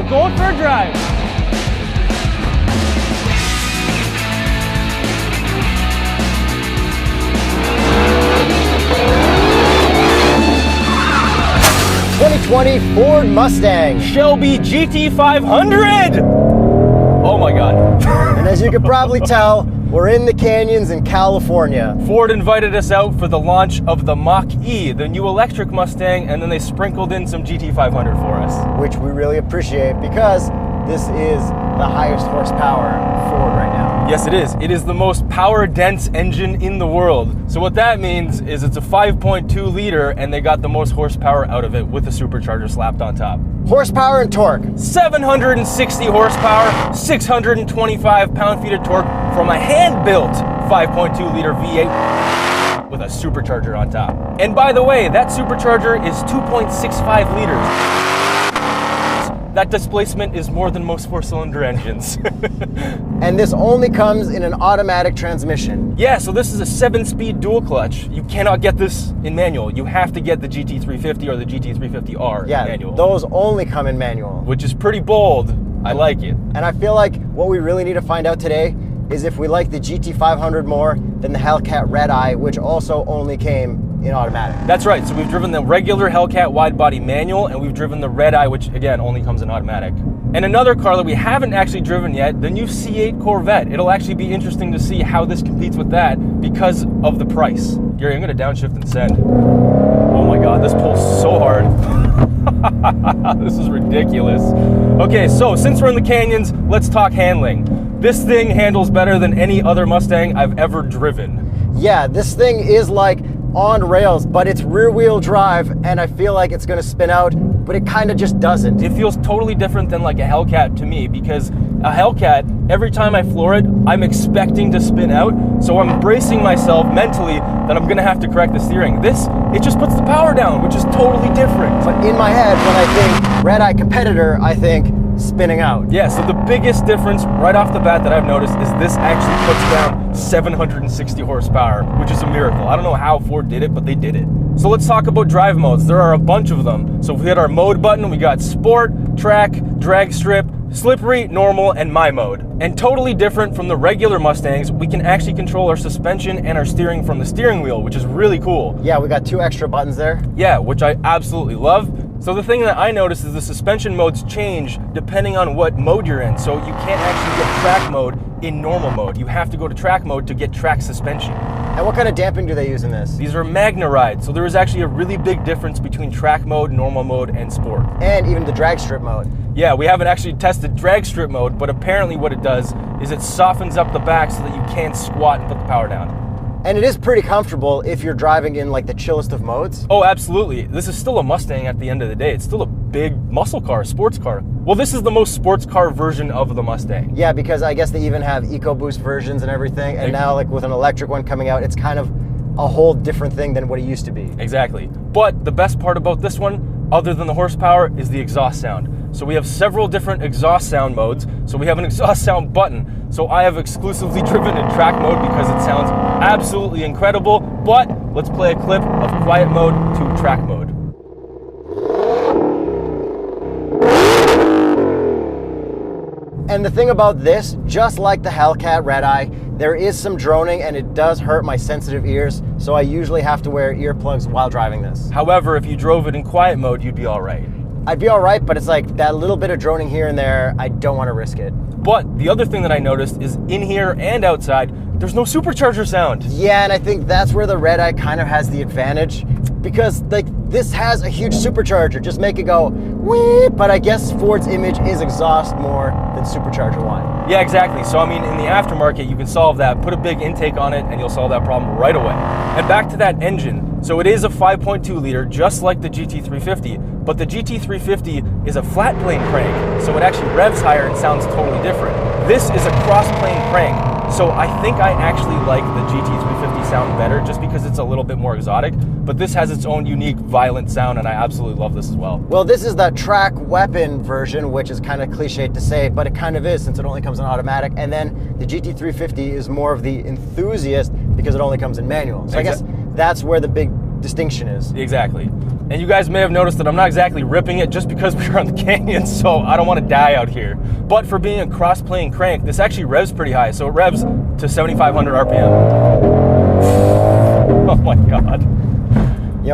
going for a drive. '20 Ford Mustang. Shelby GT500. Oh my God. And as you can probably tell, we're in the canyons in California. Ford invited us out for the launch of the Mach-E, the new electric Mustang, and then they sprinkled in some GT500 for us. Which we really appreciate because this is the highest horsepower Ford right now. Yes, it is. It is the most power-dense engine in the world. So what that means is it's a 5.2 liter, and they got the most horsepower out of it with a supercharger slapped on top. Horsepower and torque. 760 horsepower, 625 pound-feet of torque from a hand-built 5.2 liter V8 with a supercharger on top. And by the way, that supercharger is 2.65 liters. That displacement is more than most four-cylinder engines. And this only comes in an automatic transmission. Yeah, so this is a 7-speed dual clutch. You cannot get this in manual. You have to get the GT350 or the GT350R in manual. Those only come in manual. Which is pretty bold. I like it. And I feel like what we really need to find out today is if we like the GT500 more than the Hellcat Red Eye, which also only came in automatic. That's right. So we've driven the regular Hellcat wide body manual, and we've driven the Red Eye, which again only comes in automatic. And another car that we haven't actually driven yet, the new C8 Corvette. It'll actually be interesting to see how this competes with that because of the price. Gary, I'm going to downshift and send. Oh my God, this pulls so hard. This is ridiculous. Okay, so since we're in the canyons, let's talk handling. This thing handles better than any other Mustang I've ever driven. Yeah, this thing is like on rails, but it's rear wheel drive, and I feel like it's gonna spin out, but it kind of just doesn't. It feels totally different than like a Hellcat to me, because a Hellcat, every time I floor it, I'm expecting to spin out, so I'm bracing myself mentally that I'm gonna have to correct the steering. This, it just puts the power down, which is totally different. But in my head, when I think Red Eye competitor, I think spinning out. Yeah, so the biggest difference right off the bat that I've noticed is this actually puts down 760 horsepower, which is a miracle. I don't know how Ford did it, but they did it. So let's talk about drive modes. There are a bunch of them. So if we hit our mode button, we got sport, track, drag strip, slippery, normal, and my mode. And totally different from the regular Mustangs, we can actually control our suspension and our steering from the steering wheel, which is really cool. Yeah, we got 2 extra buttons there. Yeah, which I absolutely love. So the thing that I noticed is the suspension modes change depending on what mode you're in. So you can't actually get track mode in normal mode. You have to go to track mode to get track suspension. And what kind of damping do they use in this? These are Magna Ride, so there is actually a really big difference between track mode, normal mode, and sport. And even the drag strip mode. Yeah, we haven't actually tested drag strip mode, but apparently what it does is it softens up the back so that you can squat and put the power down. And it is pretty comfortable if you're driving in like the chillest of modes. Oh, absolutely. This is still a Mustang at the end of the day. It's still a big muscle car, sports car. Well, this is the most sports car version of the Mustang. Yeah, because I guess they even have EcoBoost versions and everything. And now like with an electric one coming out, it's kind of a whole different thing than what it used to be. Exactly. But the best part about this one, other than the horsepower, is the exhaust sound. So we have several different exhaust sound modes. So we have an exhaust sound button. So I have exclusively driven in track mode because it sounds absolutely incredible. But let's play a clip of quiet mode to track mode. And the thing about this, just like the Hellcat Red Eye, there is some droning and it does hurt my sensitive ears, so I usually have to wear earplugs while driving this. However, if you drove it in quiet mode, you'd be all right. I'd be all right, but it's like that little bit of droning here and there, I don't want to risk it. But the other thing that I noticed is in here and outside, there's no supercharger sound. Yeah, and I think that's where the Red Eye kind of has the advantage, because like this has a huge supercharger, just make it go wee, but I guess Ford's image is exhaust more than supercharger one. Yeah, exactly. So I mean, in the aftermarket, you can solve that, put a big intake on it, and you'll solve that problem right away. And back to that engine. So it is a 5.2 liter, just like the GT350, but the GT350 is a flat plane crank, so it actually revs higher and sounds totally different. This is a cross plane crank, so I think I actually like the GT350 sound better just because it's a little bit more exotic, but this has its own unique violent sound, and I absolutely love this as well. Well, this is the track weapon version, which is kind of cliche to say, but it kind of is since it only comes in automatic, and then the GT350 is more of the enthusiast because it only comes in manual. So I guess that's where the big distinction is. Exactly. And you guys may have noticed that I'm not exactly ripping it just because we're on the canyon, so I don't want to die out here. But for being a cross-plane crank, this actually revs pretty high, so it revs to 7,500 RPM. Oh my God.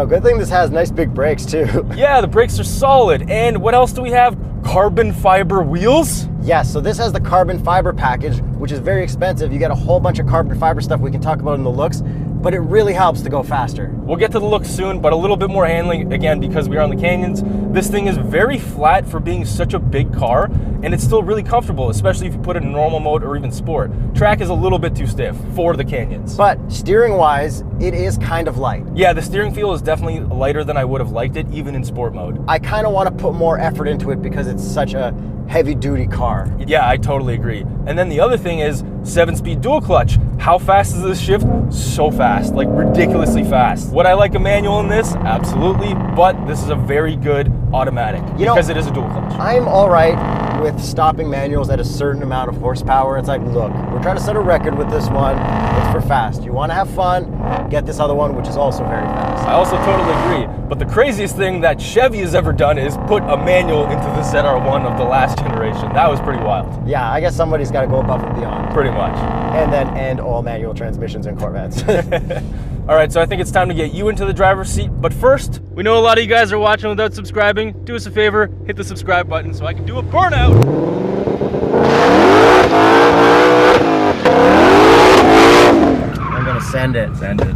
Good thing this has nice big brakes too. Yeah, the brakes are solid. And what else do we have? Carbon fiber wheels? Yes, so this has the carbon fiber package, which is very expensive. You get a whole bunch of carbon fiber stuff we can talk about in the looks, but it really helps to go faster. We'll get to the looks soon, but a little bit more handling, again, because we are on the canyons. This thing is very flat for being such a big car, and it's still really comfortable, especially if you put it in normal mode or even sport. Track is a little bit too stiff for the canyons. But steering-wise, it is kind of light. Yeah, the steering feel is definitely lighter than I would have liked it, even in sport mode. I kind of want to put more effort into it because it's such a heavy-duty car. Yeah, I totally agree. And then the other thing is 7-speed dual clutch. How fast is this shift? So fast, like ridiculously fast. Would I like a manual in this? Absolutely, but this is a very good automatic because it is a dual clutch. I'm all right with stopping manuals at a certain amount of horsepower. It's like, look, we're trying to set a record with this one. It's for fast. You want to have fun, get this other one, which is also very fast. I also totally agree. But the craziest thing that Chevy has ever done is put a manual into the ZR1 of the last generation. That was pretty wild. Yeah, I guess somebody's got to go above and beyond. Pretty much. And then end all manual transmissions in Corvettes. All right, so I think it's time to get you into the driver's seat. But first, we know a lot of you guys are watching without subscribing. Do us a favor, hit the subscribe button so I can do a burnout. I'm gonna send it. Send it.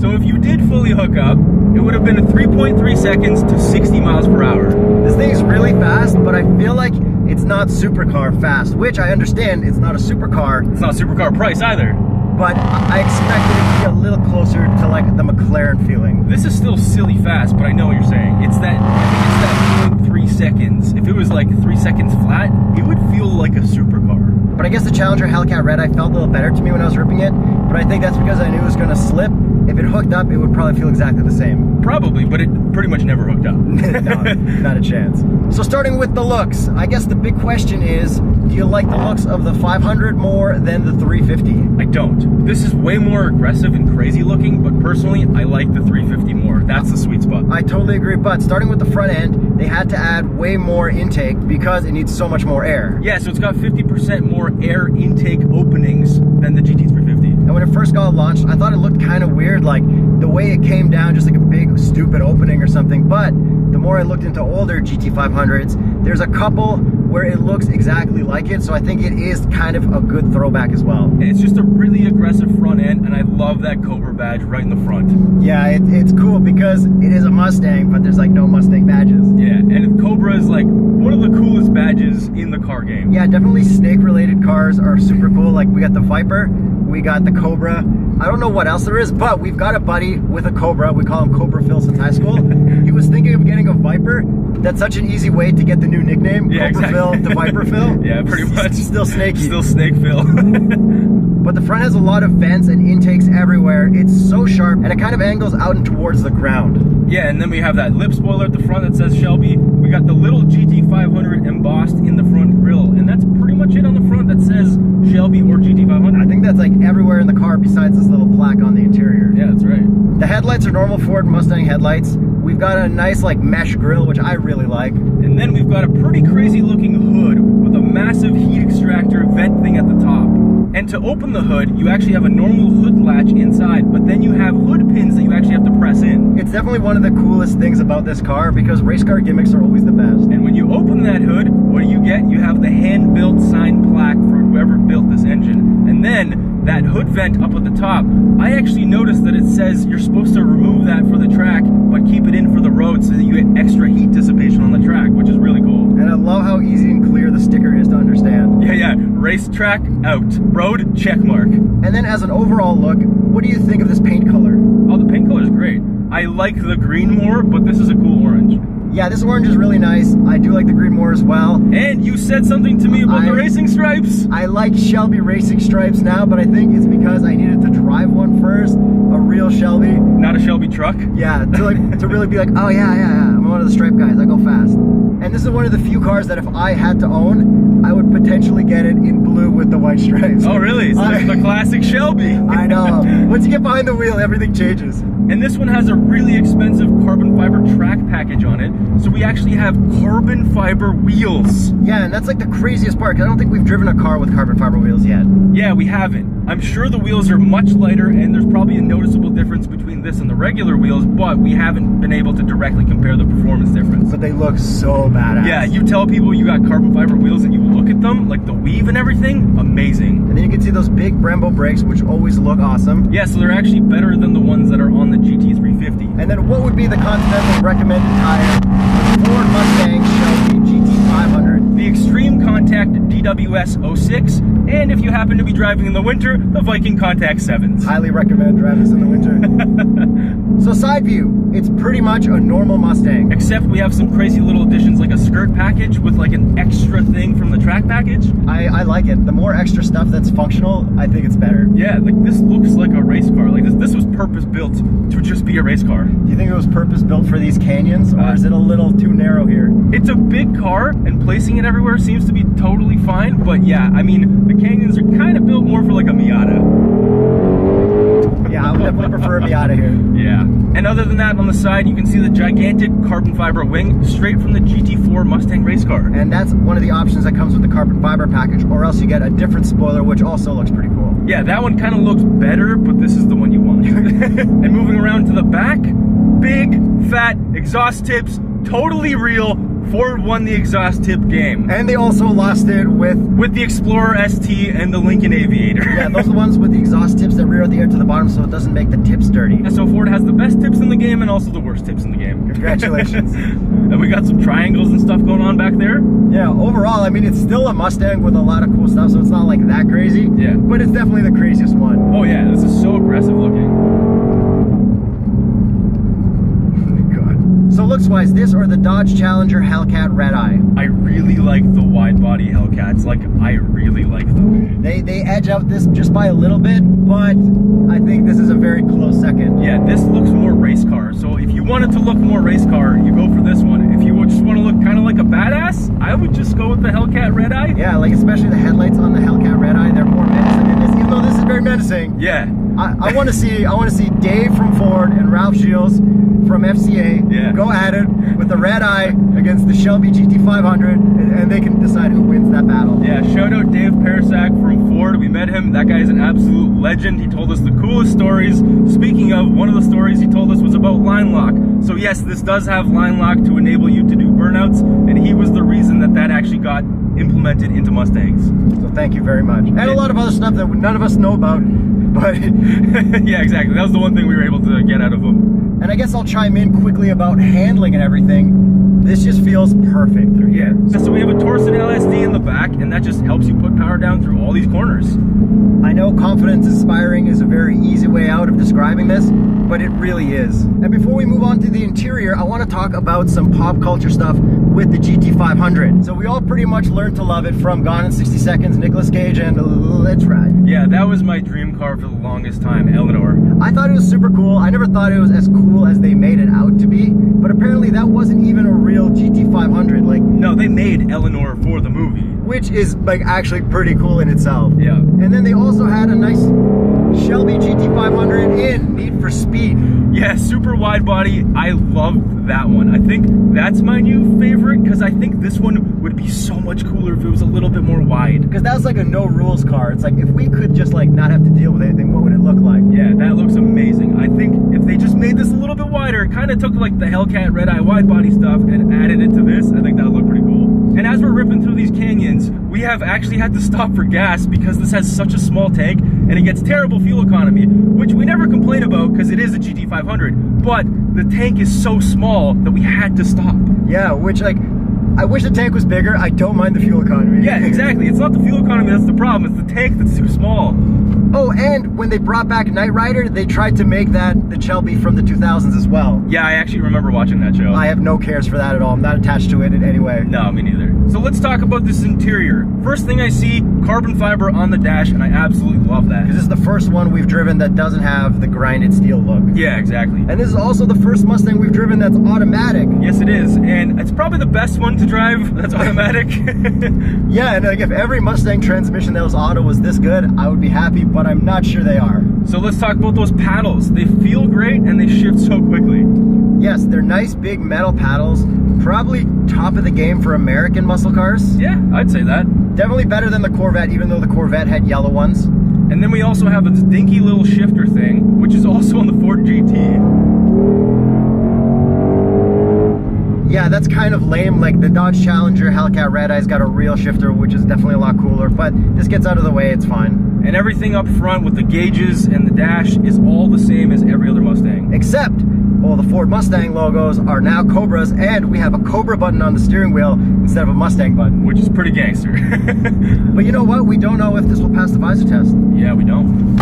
So if you did fully hook up, it would have been 3.3 seconds to 60 miles per hour. This thing's really fast, but I feel like it's not supercar fast, which I understand it's not a supercar. It's not supercar price either. But I expected it to be a little closer to like the McLaren feeling. This is still silly fast, but I know what you're saying. It's that, I think it's that 0.3 seconds. If it was like 3 seconds flat, it would feel like a supercar. But I guess the Challenger Hellcat Red Eye felt a little better to me when I was ripping it, but I think that's because I knew it was gonna slip. If it hooked up, it would probably feel exactly the same. Probably, but it pretty much never hooked up. No, not a chance. So starting with the looks, I guess the big question is, do you like the looks of the 500 more than the 350? I don't. This is way more aggressive and crazy looking, but personally, I like the 350 more. That's the sweet spot. I totally agree, but starting with the front end, they had to add way more intake because it needs so much more air. Yeah, so it's got 50% more air intake openings than the GT350. And when it first got launched, I thought it looked kind of weird, like the way it came down, just like a big stupid opening or something. But the more I looked into older GT500s, there's a couple where it looks exactly like it, so I think it is kind of a good throwback as well. It's just a really aggressive front end, and I love that Cobra badge right in the front. Yeah, it's cool because it is a Mustang, but there's like no Mustang badges. Yeah, and Cobra is like one of the coolest badges in the car game. Yeah, definitely snake-related cars are super cool. Like we got the Viper, we got the Cobra. I don't know what else there is, but we've got a buddy with a Cobra. We call him Cobra Phil since high school. He was thinking of getting a Viper. That's such an easy way to get the new nickname. Yeah, Cobra exactly. Phil to Viper Phil. Yeah, pretty much. Still snaky. Still Snake Phil. But the front has a lot of vents and intakes everywhere. It's so sharp, and it kind of angles out and towards the ground. Yeah, and then we have that lip spoiler at the front that says Shelby. We got the little GT500 embossed in the front grille, and that's pretty much it on the front that says Shelby or GT500. I think that's like everywhere in the car besides this little plaque on the interior. Yeah, that's right. The headlights are normal Ford Mustang headlights. We've got a nice like mesh grille, which I really like. And then we've got a pretty crazy looking hood with a massive heat extractor vent thing at the top. And to open the hood, you actually have a normal hood latch inside, but then you have hood pins that you actually have to press in. It's definitely one of the coolest things about this car because race car gimmicks are always the best. And when you open that hood, what do you get? You have the hand-built signed plaque for whoever built this engine. And then that hood vent up at the top, I actually noticed that it says you're supposed to remove that for the track, but keep it in for the road so that you get extra heat dissipation on the track, which is really cool. And I love how easy and clear the sticker is to understand. Yeah, racetrack out, road check mark. And then as an overall look, what do you think of this paint color? Oh, the paint color is great. I like the green more, but this is a cool orange. Yeah, this orange is really nice. I do like the green more as well. And you said something to me about the racing stripes. I like Shelby racing stripes now, but I think it's because I needed to drive one first, a real Shelby. Not a Shelby truck? Yeah, to really be like, oh yeah, I'm one of the stripe guys, I go fast. And this is one of the few cars that if I had to own, I would potentially get it in blue with the white stripes. Oh, really? So it's the classic Shelby. I know. Once you get behind the wheel, everything changes. And this one has a really expensive carbon fiber track package on it. So we actually have carbon fiber wheels. Yeah, and that's like the craziest part, because I don't think we've driven a car with carbon fiber wheels yet. Yeah, we haven't. I'm sure the wheels are much lighter, and there's probably a noticeable difference between this and the regular wheels, but we haven't been able to directly compare the performance difference. But they look so badass. Yeah, you tell people you got carbon fiber wheels and you look at them, like the weave and everything, amazing. And then you can see those big Brembo brakes, which always look awesome. Yeah, so they're actually better than the ones that are on the GT350. And then what would be the Continental recommended tire for the Ford Mustang Shelby GT500? The Extreme Contact DWS 06, and if you happen to be driving in the winter, the Viking Contact 7s. Highly recommend driving this in the winter. So side view, it's pretty much a normal Mustang. Except we have some crazy little additions like a skirt package with like an extra thing from the track package. I like it. The more extra stuff that's functional, I think it's better. Yeah, like this looks like a race car. Like this was purpose built to just be a race car. Do you think it was purpose built for these canyons, or is it a little too narrow here? It's a big car, and placing it everywhere seems to be totally fine, but yeah, I mean, the canyons are kind of built more for like a Miata. Yeah, I would definitely prefer a Miata here. Yeah. And other than that, on the side, you can see the gigantic carbon fiber wing straight from the GT4 Mustang race car. And that's one of the options that comes with the carbon fiber package, or else you get a different spoiler, which also looks pretty cool. Yeah, that one kind of looks better, but this is the one you want. And moving around to the back, big, fat exhaust tips, totally real. Ford won the exhaust tip game. And they also lost it with the Explorer ST and the Lincoln Aviator. Yeah, those are the ones with the exhaust tips that rear out the air to the bottom so it doesn't make the tips dirty. And so Ford has the best tips in the game and also the worst tips in the game. Congratulations. And we got some triangles and stuff going on back there. Yeah, overall, I mean, it's still a Mustang with a lot of cool stuff, so it's not like that crazy. Yeah. But it's definitely the craziest one. Oh yeah, this is so aggressive looking. So looks-wise, this or the Dodge Challenger Hellcat Red Eye? I really like the wide-body Hellcats. Like, I really like them. They edge out this just by a little bit, but I think this is a very close second. Yeah, this looks more race car. So if you wanted to look more race car, you go for this one. If you just want to look kind of like a badass, I would just go with the Hellcat Red Eye. Yeah, like especially the headlights on the Hellcat Red Eye, they're more menacing than this, even though this is very menacing. Yeah. I want to see Dave from Ford and Ralph Shields from FCA go at it with the Red Eye against the Shelby GT500, and they can decide who wins that battle. Yeah, shout out Dave Parasak from Ford. We met him. That guy is an absolute legend. He told us the coolest stories. Speaking of, one of the stories he told us was about line lock. So yes, this does have line lock to enable you to do burnouts, and he was the reason that actually got implemented into Mustangs. So thank you very much. And a lot of other stuff that none of us know about, but yeah, exactly. That was the one thing we were able to get out of him. And I guess I'll chime in quickly about handling and everything. This just feels perfect through here. So we have a Torsen LSD in the back, and that just helps you put power down through all these corners. I know confidence inspiring is a very easy way out of describing this, but it really is. And before we move on to the interior, I want to talk about some pop culture stuff with the GT500. So we all pretty much learned to love it from Gone in 60 Seconds, Nicolas Cage, and Let's Ride. Yeah, that was my dream car for the longest time, Eleanor. I thought it was super cool. I never thought it was as cool as they made it out to be, but apparently that wasn't even a real GT500. Like, no, they made Eleanor for the movie. Which is like actually pretty cool in itself. Yeah. And then they also had a nice Shelby GT500 in Need for Speed. Yeah, super wide body. I loved that one. I think that's my new favorite because I think this one would be so much cooler if it was a little bit more wide. Because that was like a no rules car. It's like if we could just like not have to deal with anything, what would it look like? Yeah, that looks amazing. I think if they just made this a little bit wider, kind of took like the Hellcat Red Eye wide body stuff and added it to this, I think that would look pretty cool. And as we're ripping through these canyons, we have actually had to stop for gas because this has such a small tank and it gets terrible fuel economy, which we never complain about because it is a GT500, but the tank is so small that we had to stop. Yeah, which like, I wish the tank was bigger. I don't mind the fuel economy. Yeah, exactly. It's not the fuel economy that's the problem, it's the tank that's too small. Oh, and when they brought back Knight Rider, they tried to make that the Shelby from the 2000s as well. Yeah, I actually remember watching that show. I have no cares for that at all. I'm not attached to it in any way. No, me neither. So let's talk about this interior. First thing I see, carbon fiber on the dash, and I absolutely love that. Because this is the first one we've driven that doesn't have the grinded steel look. Yeah, exactly. And this is also the first Mustang we've driven that's automatic. Yes, it is. And it's probably the best one to drive that's automatic. Yeah, and like if every Mustang transmission that was auto was this good, I would be happy, but I'm not sure they are. So let's talk about those paddles. They feel great and they shift so quickly. Yes, they're nice big metal paddles. Probably top of the game for American muscle cars. Yeah, I'd say that. Definitely better than the Corvette, even though the Corvette had yellow ones. And then we also have this dinky little shifter thing, which is also on the Ford GT. Yeah, that's kind of lame. Like the Dodge Challenger Hellcat Red Eye's got a real shifter, which is definitely a lot cooler, but this gets out of the way, it's fine. And everything up front with the gauges and the dash is all the same as every other Mustang. Except, well, the Ford Mustang logos are now Cobras, and we have a Cobra button on the steering wheel instead of a Mustang button. Which is pretty gangster. But you know what? We don't know if this will pass the visor test. Yeah, we don't.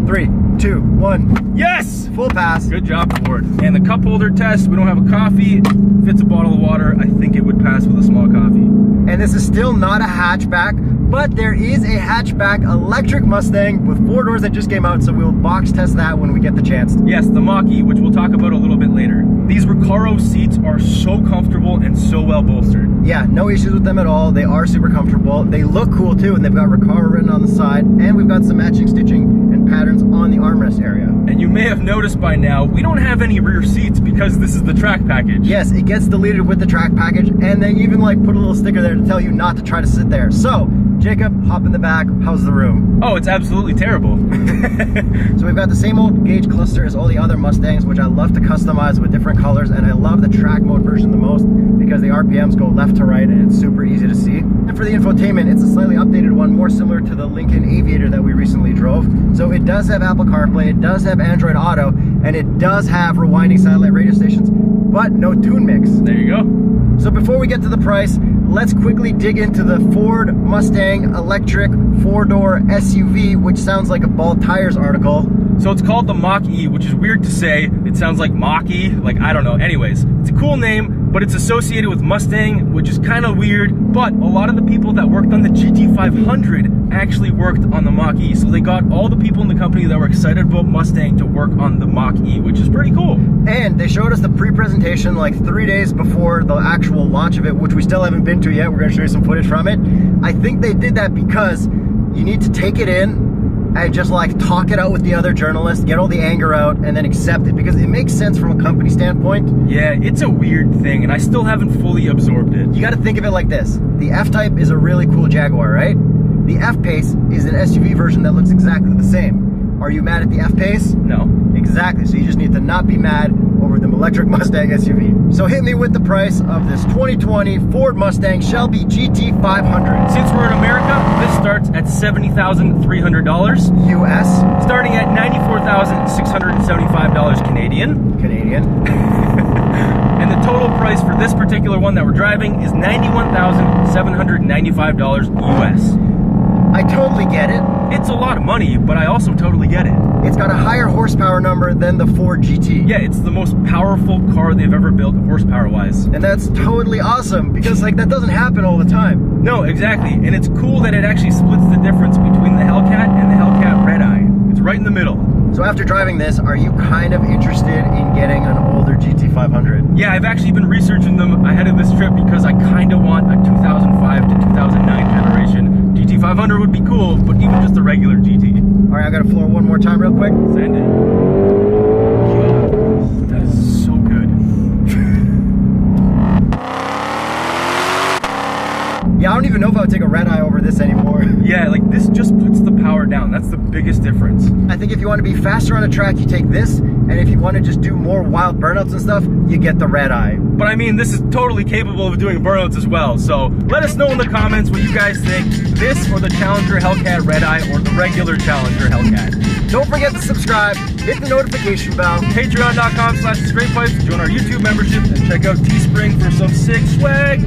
3, 2, 1. Yes! Full pass. Good job, Ford. And the cup holder test, we don't have a coffee. Fits a bottle of water. I think it would pass with a small coffee. And this is still not a hatchback, but there is a hatchback electric Mustang with 4 doors that just came out, so we'll box test that when we get the chance. Yes, the Mach-E, which we'll talk about a little bit later. These Recaro seats are so comfortable and so well bolstered. Yeah, no issues with them at all. They are super comfortable. They look cool too, and they've got Recaro written on the side, and we've got some matching stitching and patterns on the armrest area. And you may have noticed by now, we don't have any rear seats because this is the track package. Yes, it gets deleted with the track package, and they even like put a little sticker there to tell you not to try to sit there. So, Jacob, hop in the back. How's the room? Oh, it's absolutely terrible. So we've got the same old gauge cluster as all the other Mustangs, which I love to customize with different colors, and I love the track mode version the most because the RPMs go left to right and it's super easy to see. And for the infotainment, it's a slightly updated one, more similar to the Lincoln Aviator that we recently drove. So it does have Apple CarPlay, it does have Android Auto, and it does have rewinding satellite radio stations, but no tune mix. There you go. So before we get to the price, let's quickly dig into the Ford Mustang electric 4-door SUV, which sounds like a Bald Tires article. So it's called the Mach-E, which is weird to say. It sounds like Mach-E, like I don't know. Anyways, it's a cool name, but it's associated with Mustang, which is kind of weird. But a lot of the people that worked on the GT500 actually worked on the Mach-E. So they got all the people in the company that were excited about Mustang to work on the Mach-E, which is pretty cool. And they showed us the pre-presentation like 3 days before the actual launch of it, which we still haven't been to yet. We're gonna show you some footage from it. I think they did that because you need to take it in and just like talk it out with the other journalists, get all the anger out, and then accept it, because it makes sense from a company standpoint. Yeah, it's a weird thing, and I still haven't fully absorbed it. You gotta think of it like this. The F-Type is a really cool Jaguar, right? The F-Pace is an SUV version that looks exactly the same. Are you mad at the F-Pace? No. Exactly, so you just need to not be mad over the electric Mustang SUV. So hit me with the price of this 2020 Ford Mustang Shelby GT500. Since we're in America, this starts at $70,300. US. Starting at $94,675 Canadian. Canadian. And the total price for this particular one that we're driving is $91,795 US. I totally get it. It's a lot of money, but I also totally get it. It's got a higher horsepower number than the Ford GT. Yeah, it's the most powerful car they've ever built horsepower-wise. And that's totally awesome, because like that doesn't happen all the time. No, exactly. And it's cool that it actually splits the difference between the Hellcat and the Hellcat Red Eye. It's right in the middle. So after driving this, are you kind of interested in getting an older GT500? Yeah, I've actually been researching them ahead of this trip because I kind of want a 2005 to 2009 generation. GT500 would be cool, but even just a regular GT. All right, I gotta floor one more time real quick. Send it. God, that is so good. Yeah, I don't even know if I would take a Red Eye over this anymore. Yeah, like this just puts the power down. That's the biggest difference. I think if you want to be faster on a track, you take this, and if you want to just do more wild burnouts and stuff, you get the Red Eye. But I mean, this is totally capable of doing burnouts as well. So let us know in the comments what you guys think. This or the Challenger Hellcat Red Eye or the regular Challenger Hellcat. Don't forget to subscribe, hit the notification bell. Patreon.com/straightpipes to join our YouTube membership and check out Teespring for some sick swag.